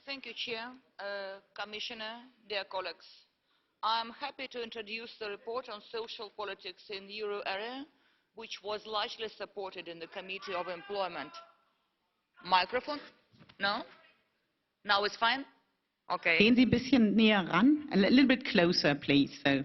Thank you, Chair, Commissioner, dear colleagues. I am happy to introduce the report on social politics in the euro area, which was largely supported in the Committee of Employment. Microphone? No? Now it's fine? Okay. Gehen Sie ein bisschen näher ran, a little bit closer, please. So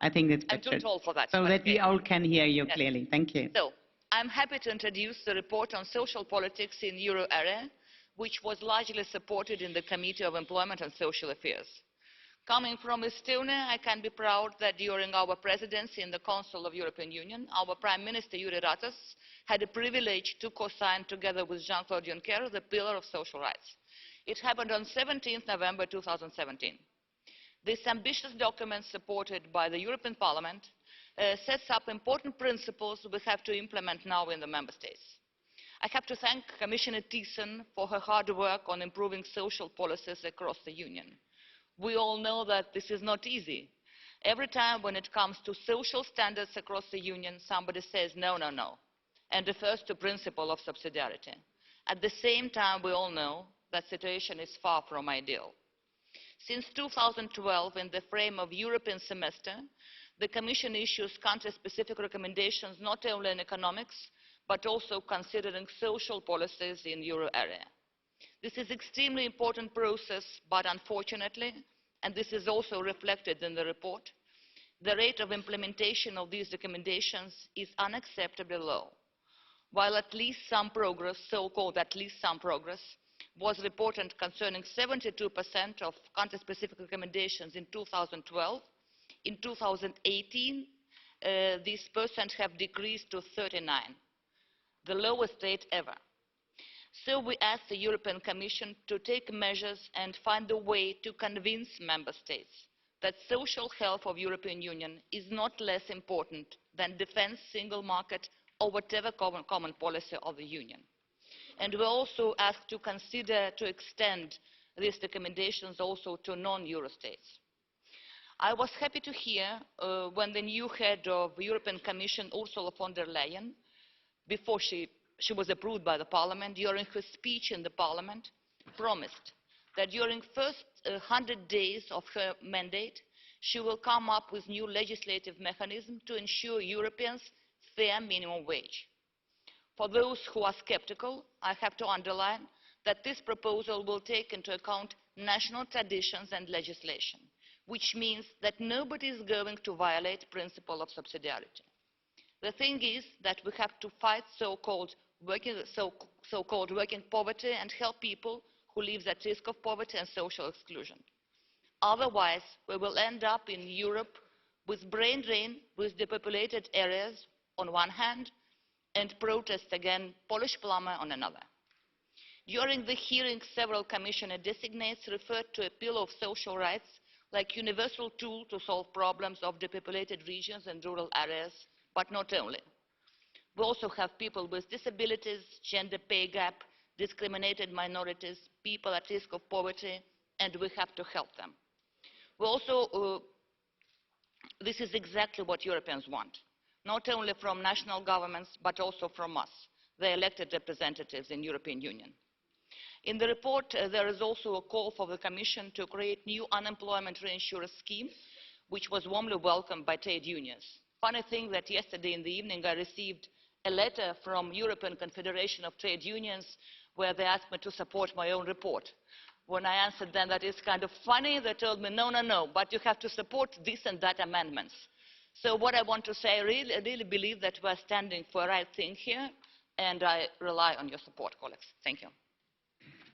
I think that's better. I'm too tall for that. So that okay. we all can hear you Yes. clearly. Thank you. So, I'm happy to introduce the report on social politics in the euro area, which was largely supported in the Committee of Employment and Social Affairs. Coming from Estonia, I can be proud that during our presidency in the Council of the European Union, our Prime Minister Jüri Ratas had the privilege to co-sign together with Jean-Claude Juncker the Pillar of Social Rights. It happened on 17 November 2017. This ambitious document, supported by the European Parliament, sets up important principles we have to implement now in the Member States. I have to thank Commissioner Thyssen for her hard work on improving social policies across the Union. We all know that this is not easy. Every time when it comes to social standards across the Union, somebody says no, no, no, and refers to the principle of subsidiarity. At the same time, we all know that the situation is far from ideal. Since 2012, in the frame of the European semester, the Commission issues country-specific recommendations not only in economics, but also considering social policies in the euro area. This is an extremely important process, but unfortunately, and this is also reflected in the report, the rate of implementation of these recommendations is unacceptably low. While at least some progress, so-called at least some progress, was reported concerning 72% of country-specific recommendations in 2012, in 2018, these percent have decreased to 39, the lowest rate ever. So we ask the European Commission to take measures and find a way to convince Member States that social health of the European Union is not less important than defence, single market or whatever common policy of the Union. And we also ask to consider to extend these recommendations also to non-Euro states. I was happy to hear when the new head of the European Commission, Ursula von der Leyen, before she was approved by the Parliament, during her speech in the Parliament, promised that during the first 100 days of her mandate, she will come up with new legislative mechanisms to ensure Europeans fair minimum wage. For those who are sceptical, I have to underline that this proposal will take into account national traditions and legislation, which means that nobody is going to violate the principle of subsidiarity. The thing is that we have to fight so-called working poverty and help people who live at risk of poverty and social exclusion. Otherwise, we will end up in Europe with brain drain, with depopulated areas on one hand, and protest against Polish plumber on another. During the hearing, several commissioner designates referred to a pillar of social rights like universal tool to solve problems of depopulated regions and rural areas, but not only. We also have people with disabilities, gender pay gap, discriminated minorities, people at risk of poverty, and we have to help them. We also, this is exactly what Europeans want, not only from national governments, but also from us, the elected representatives in the European Union. In the report, there is also a call for the Commission to create a new unemployment reinsurance scheme, which was warmly welcomed by trade unions. Funny thing that yesterday in the evening I received a letter from the European Confederation of Trade Unions where they asked me to support my own report. When I answered them that it's kind of funny, they told me, no, no, no, but you have to support this and that amendments. So what I want to say, I really believe that we're standing for the right thing here, and I rely on your support, colleagues. Thank you.